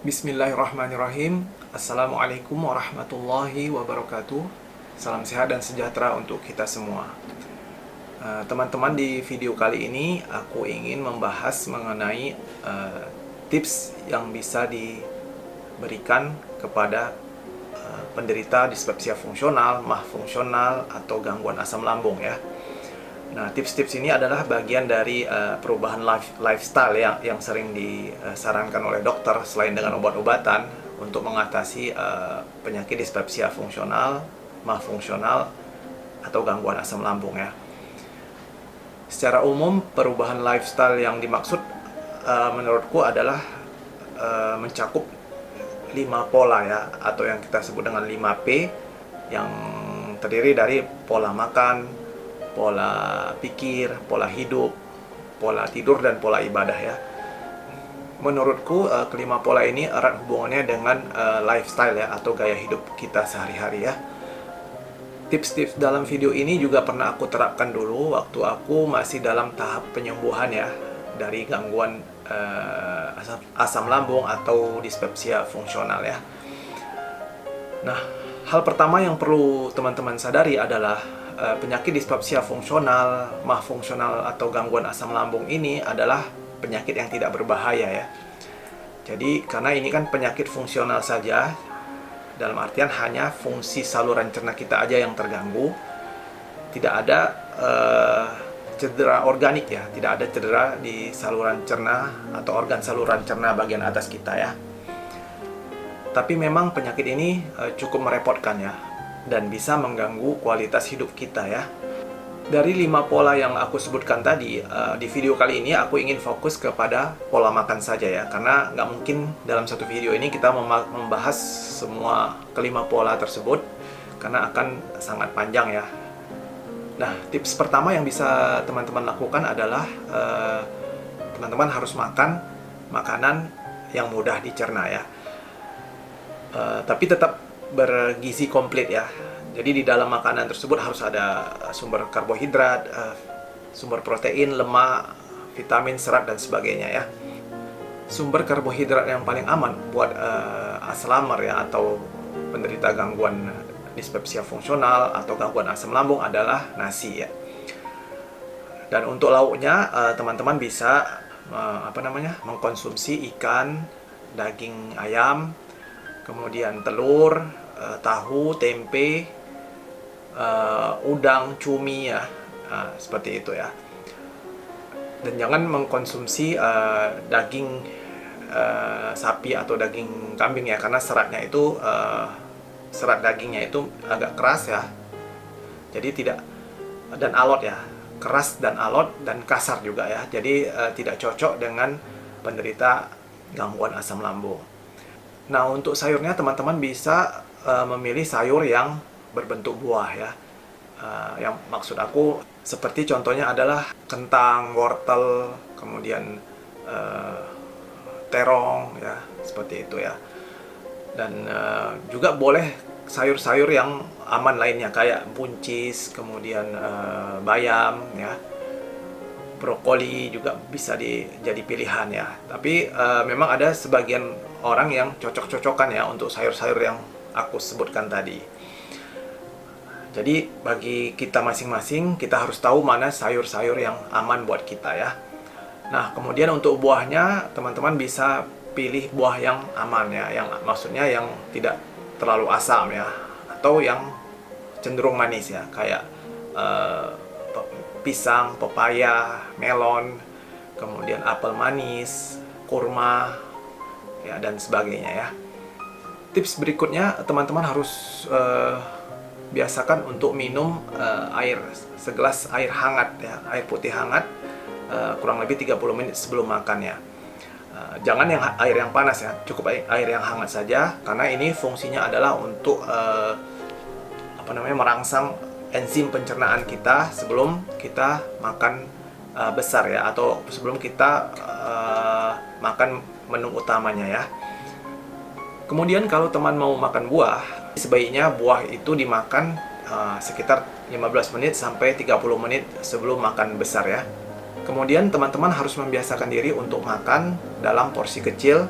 Bismillahirrahmanirrahim. Assalamualaikum warahmatullahi wabarakatuh. Salam sehat dan sejahtera untuk kita semua. Teman-teman, di video kali ini aku ingin membahas mengenai tips yang bisa diberikan kepada penderita dispepsia fungsional, MAH fungsional, atau gangguan asam lambung ya. Nah, tips-tips ini adalah bagian dari perubahan lifestyle yang sering disarankan oleh dokter selain dengan obat-obatan untuk mengatasi penyakit dispepsia fungsional, MAH fungsional, atau gangguan asam lambung ya. Secara umum, perubahan lifestyle yang dimaksud menurutku adalah mencakup 5 pola ya, atau yang kita sebut dengan 5P, yang terdiri dari pola makan, pola pikir, pola hidup, pola tidur, dan pola ibadah ya. Menurutku kelima pola ini erat hubungannya dengan lifestyle ya, atau gaya hidup kita sehari-hari ya. Tips-tips dalam video ini juga pernah aku terapkan dulu waktu aku masih dalam tahap penyembuhan ya, dari gangguan asam lambung atau dispepsia fungsional ya. Nah, hal pertama yang perlu teman-teman sadari adalah penyakit dispepsia fungsional, MAH fungsional, atau gangguan asam lambung ini adalah penyakit yang tidak berbahaya ya. Jadi karena ini kan penyakit fungsional saja, dalam artian hanya fungsi saluran cerna kita aja yang terganggu, tidak ada cedera organik ya, tidak ada cedera di saluran cerna atau organ saluran cerna bagian atas kita ya. Tapi memang penyakit ini cukup merepotkan ya, dan bisa mengganggu kualitas hidup kita ya. Dari 5 pola yang aku sebutkan tadi, di video kali ini aku ingin fokus kepada pola makan saja ya, karena nggak mungkin dalam satu video ini kita membahas semua kelima pola tersebut, karena akan sangat panjang ya. Nah, tips pertama yang bisa teman-teman lakukan adalah teman-teman harus makan makanan yang mudah dicerna ya, tapi tetap bergizi komplit ya. Jadi di dalam makanan tersebut harus ada sumber karbohidrat, sumber protein, lemak, vitamin, serat, dan sebagainya ya. Sumber karbohidrat yang paling aman buat aslamer ya, atau penderita gangguan dispepsia fungsional atau gangguan asam lambung adalah nasi ya. Dan untuk lauknya teman-teman bisa mengkonsumsi ikan, daging ayam, kemudian telur, tahu, tempe, udang, cumi ya, seperti itu ya. Dan jangan mengkonsumsi daging sapi atau daging kambing ya, karena seratnya itu serat dagingnya itu agak keras ya. Jadi tidak, dan alot ya, keras dan alot dan kasar juga ya. Jadi tidak cocok dengan penderita gangguan asam lambung. Nah, untuk sayurnya teman-teman bisa memilih sayur yang berbentuk buah ya. Yang maksud aku seperti contohnya adalah kentang, wortel, kemudian terong ya, seperti itu ya. Dan juga boleh sayur-sayur yang aman lainnya kayak buncis, kemudian bayam ya. Brokoli juga bisa jadi pilihan ya. Tapi memang ada sebagian orang yang cocok-cocokan ya untuk sayur-sayur yang aku sebutkan tadi. Jadi bagi kita masing-masing, kita harus tahu mana sayur-sayur yang aman buat kita ya. Nah, kemudian untuk buahnya, teman-teman bisa pilih buah yang aman ya, yang maksudnya yang tidak terlalu asam ya, atau yang cenderung manis ya, kayak pisang, pepaya, melon, kemudian apel manis, kurma, ya, dan sebagainya ya. Tips berikutnya, teman-teman harus biasakan untuk minum segelas air hangat ya, air putih hangat, kurang lebih 30 menit sebelum makan ya. Jangan air yang panas ya, cukup air yang hangat saja, karena ini fungsinya adalah untuk merangsang enzim pencernaan kita sebelum kita makan besar ya, atau sebelum kita makan menu utamanya ya. Kemudian kalau teman mau makan buah, sebaiknya buah itu dimakan sekitar 15 menit sampai 30 menit sebelum makan besar ya. Kemudian teman-teman harus membiasakan diri untuk makan dalam porsi kecil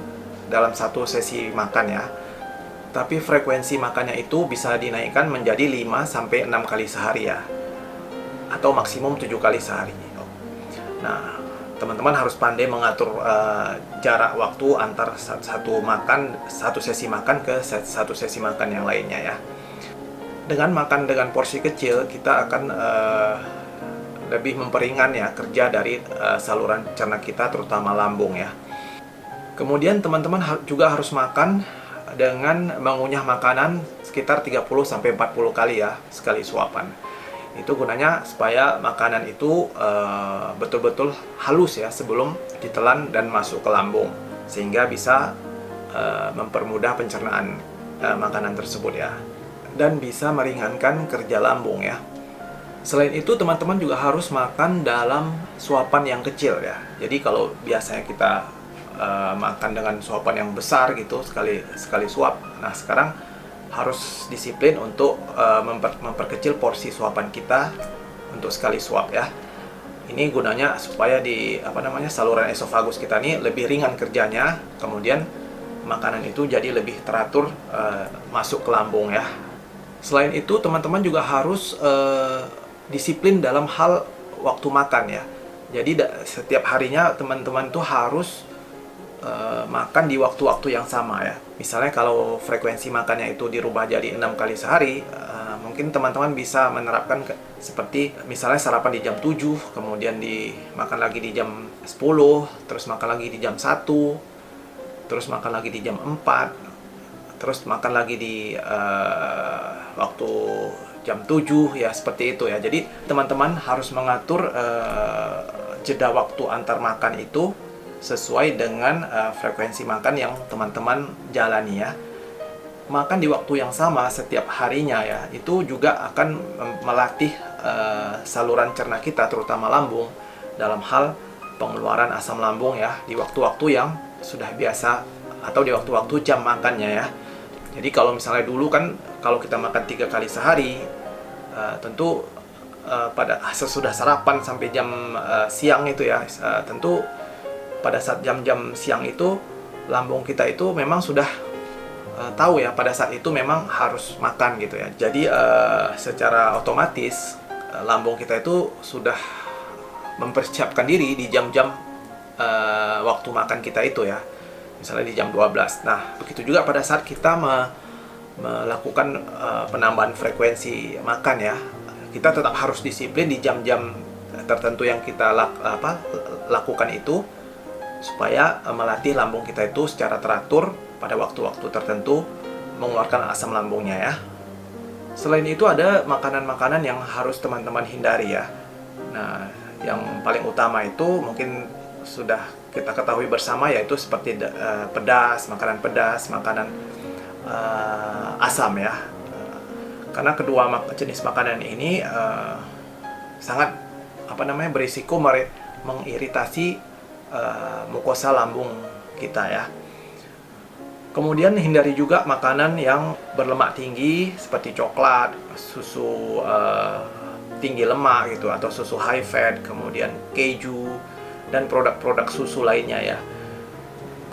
dalam satu sesi makan ya. Tapi frekuensi makannya itu bisa dinaikkan menjadi 5 sampai 6 kali sehari ya. Atau maksimum 7 kali sehari. Nah, teman-teman harus pandai mengatur jarak waktu antar satu sesi makan ke satu sesi makan yang lainnya ya. Dengan makan dengan porsi kecil, kita akan lebih memperingan ya kerja dari saluran cerna kita, terutama lambung ya. Kemudian teman-teman juga harus makan dengan mengunyah makanan sekitar 30-40 kali ya sekali suapan. Itu gunanya supaya makanan itu betul-betul halus ya sebelum ditelan dan masuk ke lambung, sehingga bisa mempermudah pencernaan makanan tersebut ya, dan bisa meringankan kerja lambung ya. Selain itu, teman-teman juga harus makan dalam suapan yang kecil ya. Jadi kalau biasanya kita makan dengan suapan yang besar gitu, sekali suap, nah sekarang harus disiplin untuk memperkecil porsi suapan kita untuk sekali suap ya. Ini gunanya supaya saluran esofagus kita ini lebih ringan kerjanya, kemudian makanan itu jadi lebih teratur masuk ke lambung ya. Selain itu, teman-teman juga harus disiplin dalam hal waktu makan ya. Jadi setiap harinya teman-teman tuh harus makan di waktu-waktu yang sama ya. Misalnya kalau frekuensi makannya itu dirubah jadi 6 kali sehari, mungkin teman-teman bisa menerapkan seperti misalnya sarapan di jam 7, kemudian makan lagi di jam 10, terus makan lagi di jam 1, terus makan lagi di jam 4, terus makan lagi di waktu jam 7 ya, seperti itu ya. Jadi teman-teman harus mengatur jeda waktu antar makan itu sesuai dengan frekuensi makan yang teman-teman jalani ya. Makan di waktu yang sama setiap harinya ya, itu juga akan melatih saluran cerna kita, terutama lambung, dalam hal pengeluaran asam lambung ya, di waktu-waktu yang sudah biasa atau di waktu-waktu jam makannya ya. Jadi kalau misalnya dulu kan kalau kita makan 3 kali sehari, tentu pada sesudah sarapan sampai jam siang itu ya, tentu pada saat jam-jam siang itu lambung kita itu memang sudah tahu ya, pada saat itu memang harus makan gitu ya. Jadi secara otomatis lambung kita itu sudah mempersiapkan diri di jam-jam waktu makan kita itu ya. Misalnya di jam 12. Nah, begitu juga pada saat kita melakukan penambahan frekuensi makan ya. Kita tetap harus disiplin di jam-jam tertentu yang kita lakukan itu, supaya melatih lambung kita itu secara teratur pada waktu-waktu tertentu mengeluarkan asam lambungnya ya. Selain itu, ada makanan-makanan yang harus teman-teman hindari ya. Nah, yang paling utama itu mungkin sudah kita ketahui bersama, yaitu seperti pedas, makanan asam ya. Karena kedua jenis makanan ini sangat berisiko mengiritasi mukosa lambung kita ya. Kemudian hindari juga makanan yang berlemak tinggi seperti coklat, susu tinggi lemak gitu, atau susu high fat, kemudian keju dan produk-produk susu lainnya ya.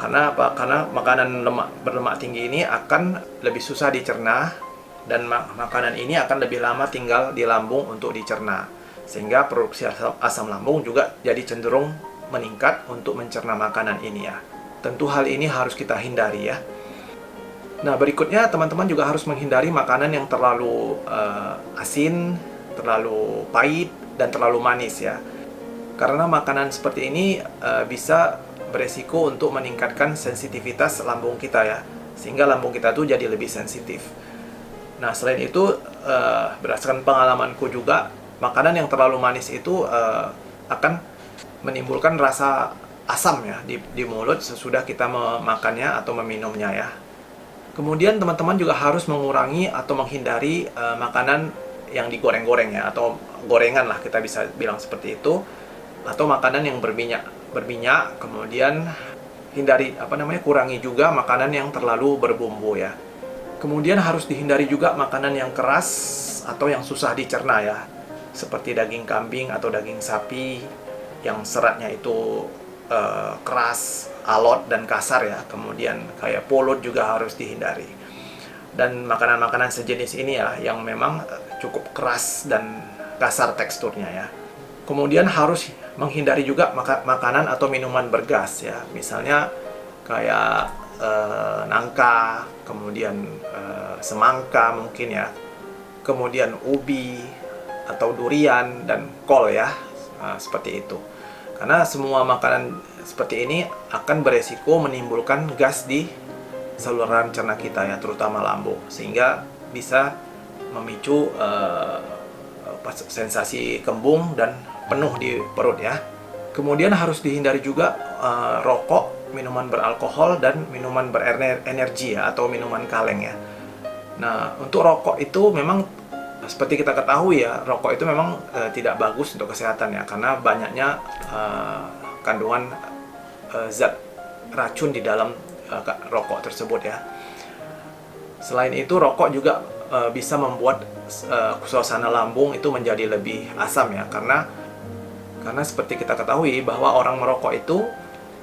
Karena apa? Karena makanan berlemak tinggi ini akan lebih susah dicerna, dan makanan ini akan lebih lama tinggal di lambung untuk dicerna, sehingga produksi asam lambung juga jadi cenderung meningkat untuk mencerna makanan ini ya. Tentu hal ini harus kita hindari ya. Nah, berikutnya teman-teman juga harus menghindari makanan yang terlalu asin, terlalu pahit, dan terlalu manis ya. Karena makanan seperti ini bisa beresiko untuk meningkatkan sensitivitas lambung kita ya, sehingga lambung kita tuh jadi lebih sensitif. Nah, selain itu berdasarkan pengalamanku juga, makanan yang terlalu manis itu akan menimbulkan rasa asam ya di mulut sesudah kita memakannya atau meminumnya ya. Kemudian teman-teman juga harus mengurangi atau menghindari makanan yang digoreng-goreng ya, atau gorengan lah kita bisa bilang seperti itu, atau makanan yang berminyak. Kemudian kurangi juga makanan yang terlalu berbumbu ya. Kemudian harus dihindari juga makanan yang keras atau yang susah dicerna ya, seperti daging kambing atau daging sapi yang seratnya itu keras, alot dan kasar ya. Kemudian kayak pulut juga harus dihindari. Dan makanan-makanan sejenis ini ya yang memang cukup keras dan kasar teksturnya ya. Kemudian harus menghindari juga makanan atau minuman bergas ya. Misalnya kayak nangka, kemudian semangka mungkin ya. Kemudian ubi atau durian dan kol ya. Seperti itu. Karena semua makanan seperti ini akan beresiko menimbulkan gas di saluran cerna kita ya, terutama lambung, sehingga bisa memicu sensasi kembung dan penuh di perut ya. Kemudian harus dihindari juga rokok, minuman beralkohol, dan minuman berenergi ya, atau minuman kaleng ya. Nah, untuk rokok itu memang seperti kita ketahui ya, rokok itu memang tidak bagus untuk kesehatan ya, karena banyaknya kandungan zat racun di dalam rokok tersebut ya. Selain itu, rokok juga bisa membuat suasana lambung itu menjadi lebih asam ya, karena seperti kita ketahui bahwa orang merokok itu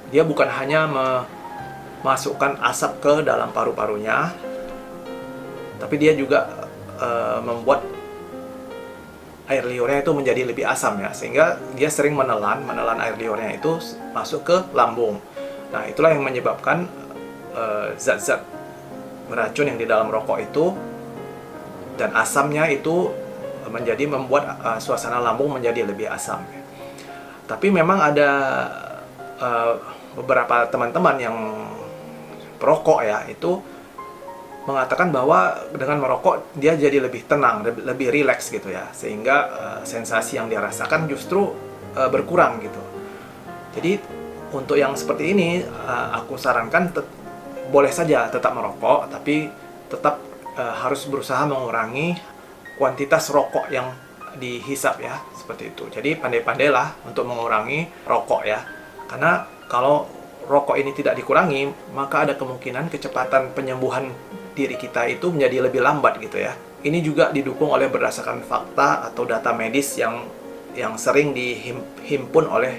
dia bukan hanya memasukkan asap ke dalam paru-parunya, tapi dia juga membuat air liurnya itu menjadi lebih asam ya, sehingga dia sering menelan air liurnya itu masuk ke lambung. Nah, itulah yang menyebabkan zat-zat beracun yang di dalam rokok itu dan asamnya itu membuat suasana lambung menjadi lebih asam. Tapi memang ada beberapa teman-teman yang perokok ya, itu mengatakan bahwa dengan merokok dia jadi lebih tenang, lebih rileks gitu ya, sehingga sensasi yang dia rasakan justru berkurang gitu. Jadi untuk yang seperti ini aku sarankan boleh saja tetap merokok, tapi tetap harus berusaha mengurangi kuantitas rokok yang dihisap ya, seperti itu. Jadi pandai-pandailah untuk mengurangi rokok ya, karena kalau rokok ini tidak dikurangi, maka ada kemungkinan kecepatan penyembuhan diri kita itu menjadi lebih lambat gitu ya. Ini juga didukung oleh berdasarkan fakta atau data medis yang sering dihimpun oleh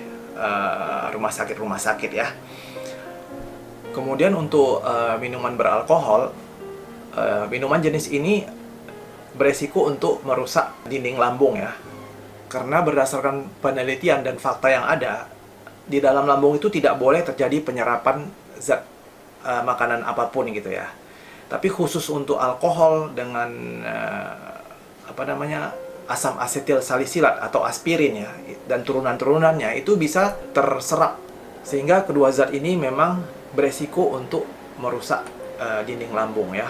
rumah sakit ya. Kemudian untuk minuman beralkohol, minuman jenis ini beresiko untuk merusak dinding lambung ya. Karena berdasarkan penelitian dan fakta yang ada, di dalam lambung itu tidak boleh terjadi penyerapan zat makanan apapun gitu ya. Tapi khusus untuk alkohol dengan asam asetil salisilat atau aspirin ya, dan turunan-turunannya itu bisa terserap, sehingga kedua zat ini memang beresiko untuk merusak dinding lambung ya.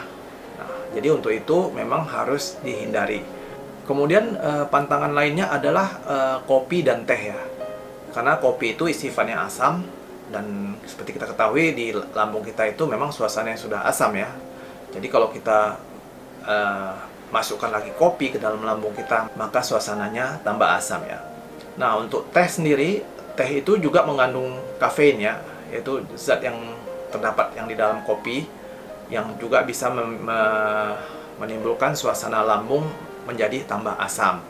Nah, jadi untuk itu memang harus dihindari. Kemudian pantangan lainnya adalah kopi dan teh ya. Karena kopi itu sifatnya asam, dan seperti kita ketahui di lambung kita itu memang suasananya sudah asam ya. Jadi kalau kita masukkan lagi kopi ke dalam lambung kita, maka suasananya tambah asam ya. Nah, untuk teh sendiri, teh itu juga mengandung kafein ya, yaitu zat yang terdapat yang di dalam kopi, yang juga bisa menimbulkan suasana lambung menjadi tambah asam.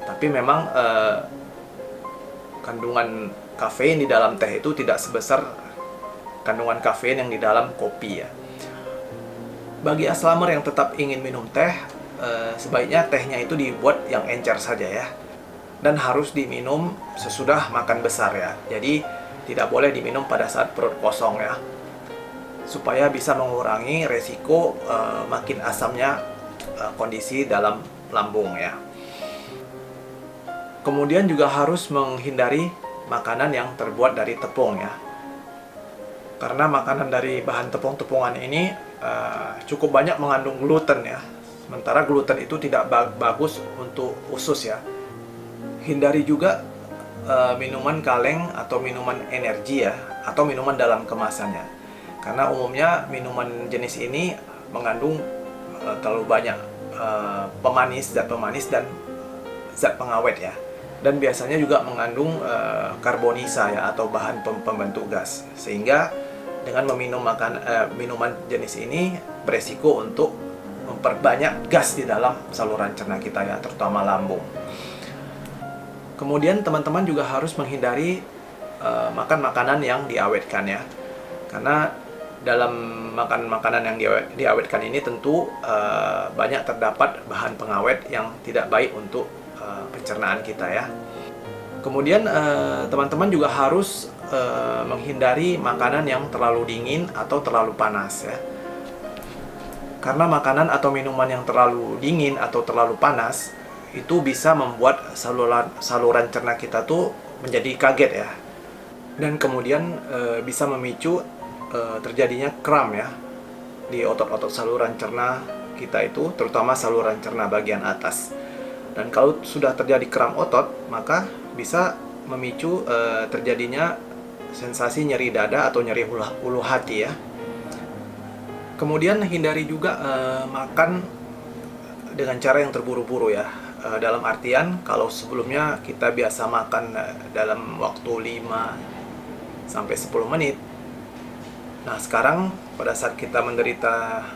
Tapi memang kandungan kafein di dalam teh itu tidak sebesar kandungan kafein yang di dalam kopi ya. Bagi aslamer yang tetap ingin minum teh, sebaiknya tehnya itu dibuat yang encer saja ya, dan harus diminum sesudah makan besar ya. Jadi tidak boleh diminum pada saat perut kosong ya, supaya bisa mengurangi resiko makin asamnya kondisi dalam lambung ya. Kemudian juga harus menghindari makanan yang terbuat dari tepung ya, karena makanan dari bahan tepung-tepungan ini cukup banyak mengandung gluten ya. Sementara gluten itu tidak bagus untuk usus ya. Hindari juga minuman kaleng atau minuman energi ya, atau minuman dalam kemasannya, karena umumnya minuman jenis ini mengandung terlalu banyak zat pemanis dan zat pengawet ya, dan biasanya juga mengandung karbonisa ya, atau bahan pembentuk gas, sehingga dengan meminum minuman jenis ini beresiko untuk memperbanyak gas di dalam saluran cerna kita ya, terutama lambung. Kemudian teman-teman juga harus menghindari makan makanan yang diawetkan ya. Karena dalam makan makanan yang diawetkan ini tentu banyak terdapat bahan pengawet yang tidak baik untuk pencernaan kita ya. Kemudian teman-teman juga harus menghindari makanan yang terlalu dingin atau terlalu panas ya. Karena makanan atau minuman yang terlalu dingin atau terlalu panas itu bisa membuat saluran cerna kita tuh menjadi kaget ya. Dan kemudian bisa memicu terjadinya kram ya di otot-otot saluran cerna kita itu, terutama saluran cerna bagian atas. Dan kalau sudah terjadi kram otot, maka bisa memicu terjadinya sensasi nyeri dada atau nyeri ulu hati ya. Kemudian hindari juga makan dengan cara yang terburu-buru ya. Dalam artian kalau sebelumnya kita biasa makan dalam waktu 5 sampai 10 menit. Nah, sekarang pada saat kita menderita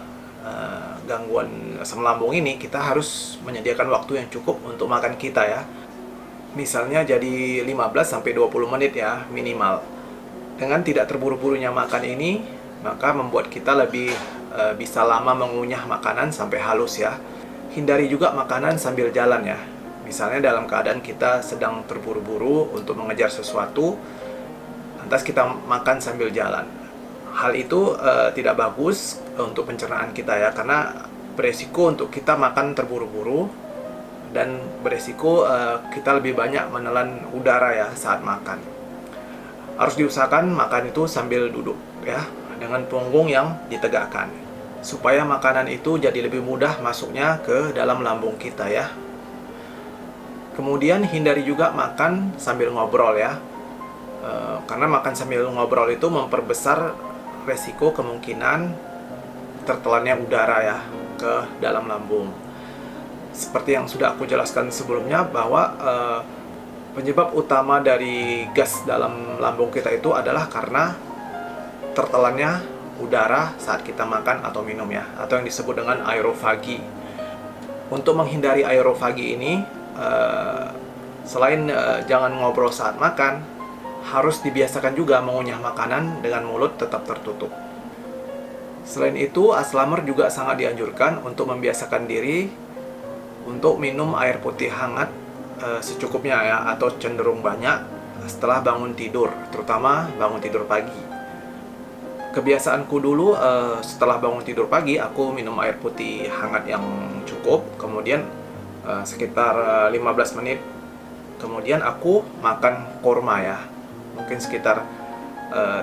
gangguan asam lambung ini, kita harus menyediakan waktu yang cukup untuk makan kita ya. Misalnya jadi 15 sampai 20 menit ya minimal. Dengan tidak terburu-burunya makan ini, maka membuat kita lebih bisa lama mengunyah makanan sampai halus ya. Hindari juga makanan sambil jalan ya. Misalnya dalam keadaan kita sedang terburu-buru untuk mengejar sesuatu, lantas kita makan sambil jalan. Hal itu tidak bagus untuk pencernaan kita ya, karena beresiko untuk kita makan terburu-buru dan beresiko kita lebih banyak menelan udara ya saat makan. Harus diusahakan makan itu sambil duduk ya, dengan punggung yang ditegakkan, supaya makanan itu jadi lebih mudah masuknya ke dalam lambung kita ya. Kemudian hindari juga makan sambil ngobrol ya, karena makan sambil ngobrol itu memperbesar resiko kemungkinan tertelannya udara ya ke dalam lambung. Seperti yang sudah aku jelaskan sebelumnya, bahwa penyebab utama dari gas dalam lambung kita itu adalah karena tertelannya udara saat kita makan atau minum ya, atau yang disebut dengan aerofagi. Untuk menghindari aerofagi ini, selain jangan ngobrol saat makan, harus dibiasakan juga mengunyah makanan dengan mulut tetap tertutup. Selain itu, Aslammer juga sangat dianjurkan untuk membiasakan diri untuk minum air putih hangat secukupnya ya, atau cenderung banyak setelah bangun tidur, terutama bangun tidur pagi. Kebiasaanku dulu, setelah bangun tidur pagi, aku minum air putih hangat yang cukup, kemudian sekitar 15 menit kemudian aku makan korma ya, mungkin sekitar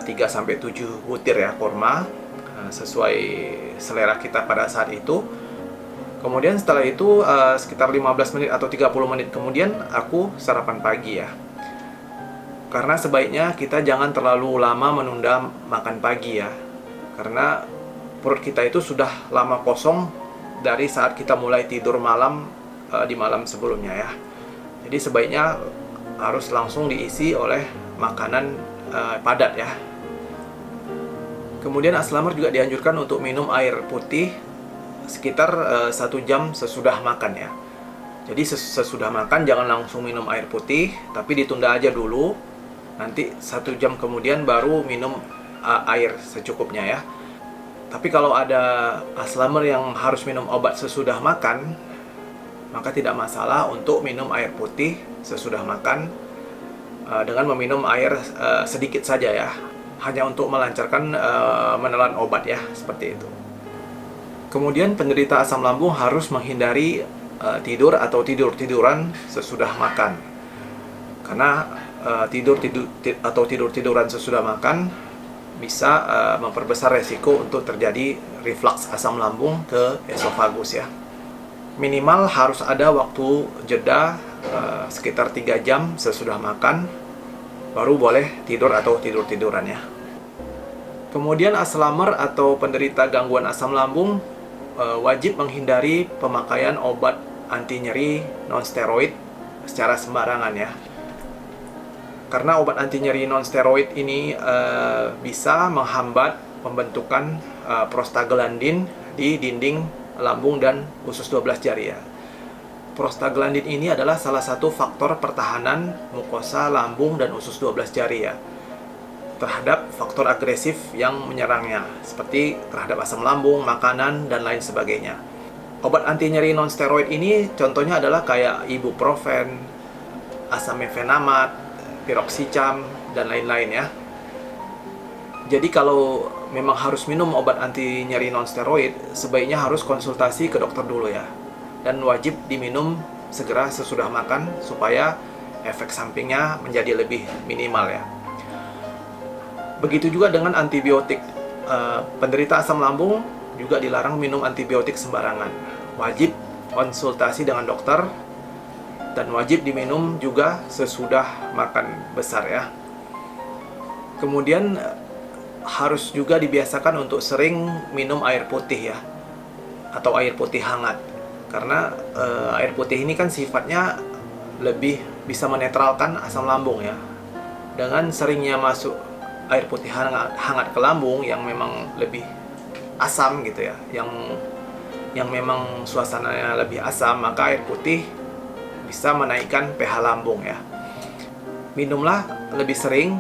3-7 butir ya korma, sesuai selera kita pada saat itu. Kemudian setelah itu sekitar 15 menit atau 30 menit kemudian aku sarapan pagi ya. Karena sebaiknya kita jangan terlalu lama menunda makan pagi ya, karena perut kita itu sudah lama kosong dari saat kita mulai tidur malam di malam sebelumnya ya. Jadi sebaiknya harus langsung diisi oleh makanan padat ya. Kemudian Aslammer juga dianjurkan untuk minum air putih sekitar 1 jam sesudah makan ya. Jadi sesudah makan jangan langsung minum air putih, tapi ditunda aja dulu. Nanti 1 jam kemudian baru minum air secukupnya ya. Tapi kalau ada Aslammer yang harus minum obat sesudah makan, maka tidak masalah untuk minum air putih sesudah makan dengan meminum air sedikit saja ya, hanya untuk melancarkan menelan obat ya, seperti itu. Kemudian penderita asam lambung harus menghindari tidur atau tiduran sesudah makan, karena tiduran sesudah makan bisa memperbesar resiko untuk terjadi reflux asam lambung ke esofagus ya. Minimal harus ada waktu jeda sekitar 3 jam sesudah makan, baru boleh tidur atau tiduran ya. Kemudian Aslammer atau penderita gangguan asam lambung wajib menghindari pemakaian obat anti nyeri non-steroid secara sembarangan ya. Karena obat anti nyeri non-steroid ini bisa menghambat pembentukan prostaglandin di dinding lambung dan usus 12 jari ya. Prostaglandin ini adalah salah satu faktor pertahanan mukosa lambung dan usus 12 jari ya. terhadap faktor agresif yang menyerangnya, seperti terhadap asam lambung, makanan, dan lain sebagainya. Obat anti nyeri non-steroid ini contohnya adalah kayak ibuprofen, asam mefenamat, piroxicam, dan lain-lain ya. Jadi kalau memang harus minum obat anti nyeri non-steroid, sebaiknya harus konsultasi ke dokter dulu ya. Dan wajib diminum segera sesudah makan supaya efek sampingnya menjadi lebih minimal ya. Begitu juga dengan antibiotik. Penderita asam lambung juga dilarang minum antibiotik sembarangan. Wajib konsultasi dengan dokter dan wajib diminum juga sesudah makan besar ya. Kemudian harus juga dibiasakan untuk sering minum air putih ya, atau air putih hangat. Karena air putih ini kan sifatnya lebih bisa menetralkan asam lambung ya. Dengan seringnya masuk air putih hangat ke lambung yang memang lebih asam gitu ya, yang memang suasananya lebih asam, maka air putih bisa menaikkan pH lambung ya. Minumlah lebih sering,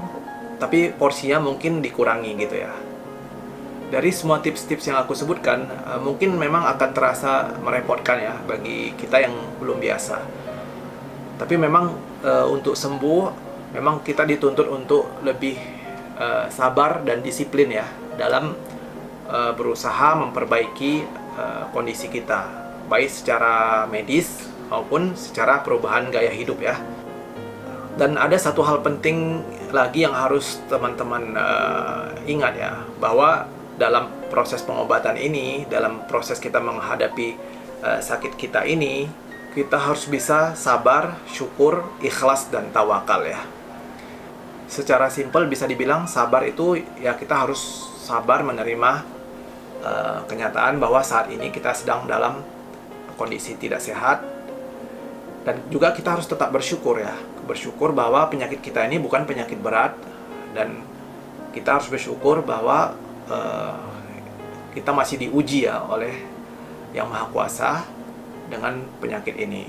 tapi porsinya mungkin dikurangi gitu ya. Dari semua tips-tips yang aku sebutkan, mungkin memang akan terasa merepotkan ya bagi kita yang belum biasa. Tapi memang untuk sembuh, memang kita dituntut untuk lebih sabar dan disiplin ya dalam berusaha memperbaiki kondisi kita, baik secara medis maupun secara perubahan gaya hidup ya. Dan ada satu hal penting lagi yang harus teman-teman ingat ya, bahwa dalam proses pengobatan ini, dalam proses kita menghadapi sakit kita ini, kita harus bisa sabar, syukur, ikhlas, dan tawakal ya. Secara simpel bisa dibilang sabar itu ya kita harus sabar menerima kenyataan bahwa saat ini kita sedang dalam kondisi tidak sehat, dan juga kita harus tetap bersyukur ya, bersyukur bahwa penyakit kita ini bukan penyakit berat, dan kita harus bersyukur bahwa kita masih diuji ya oleh Yang Maha Kuasa dengan penyakit ini.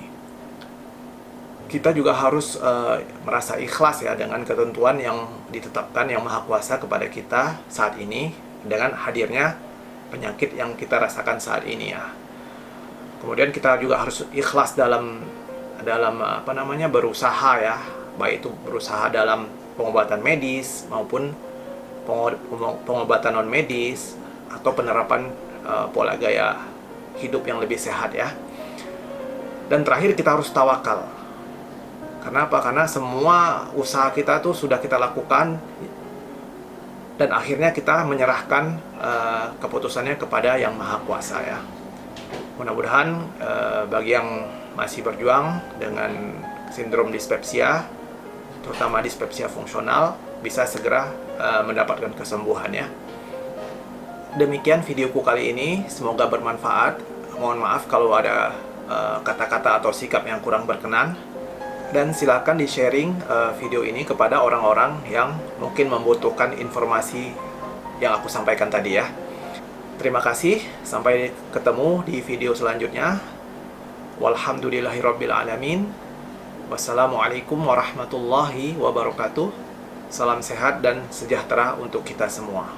Kita juga harus merasa ikhlas ya dengan ketentuan yang ditetapkan Yang Maha Kuasa kepada kita saat ini dengan hadirnya penyakit yang kita rasakan saat ini ya. Kemudian kita juga harus ikhlas dalam berusaha ya, baik itu berusaha dalam pengobatan medis maupun pengobatan non medis atau penerapan pola gaya hidup yang lebih sehat ya. Dan terakhir kita harus tawakal. Kenapa? Karena semua usaha kita tuh sudah kita lakukan dan akhirnya kita menyerahkan keputusannya kepada Yang Maha Kuasa ya. Mudah-mudahan bagi yang masih berjuang dengan sindrom dispepsia, terutama dispepsia fungsional, bisa segera mendapatkan kesembuhan ya. Demikian videoku kali ini, semoga bermanfaat. Mohon maaf kalau ada kata-kata atau sikap yang kurang berkenan. Dan silakan di-sharing video ini kepada orang-orang yang mungkin membutuhkan informasi yang aku sampaikan tadi ya. Terima kasih, sampai ketemu di video selanjutnya. Walhamdulillahirabbil alamin. Wassalamualaikum warahmatullahi wabarakatuh. Salam sehat dan sejahtera untuk kita semua.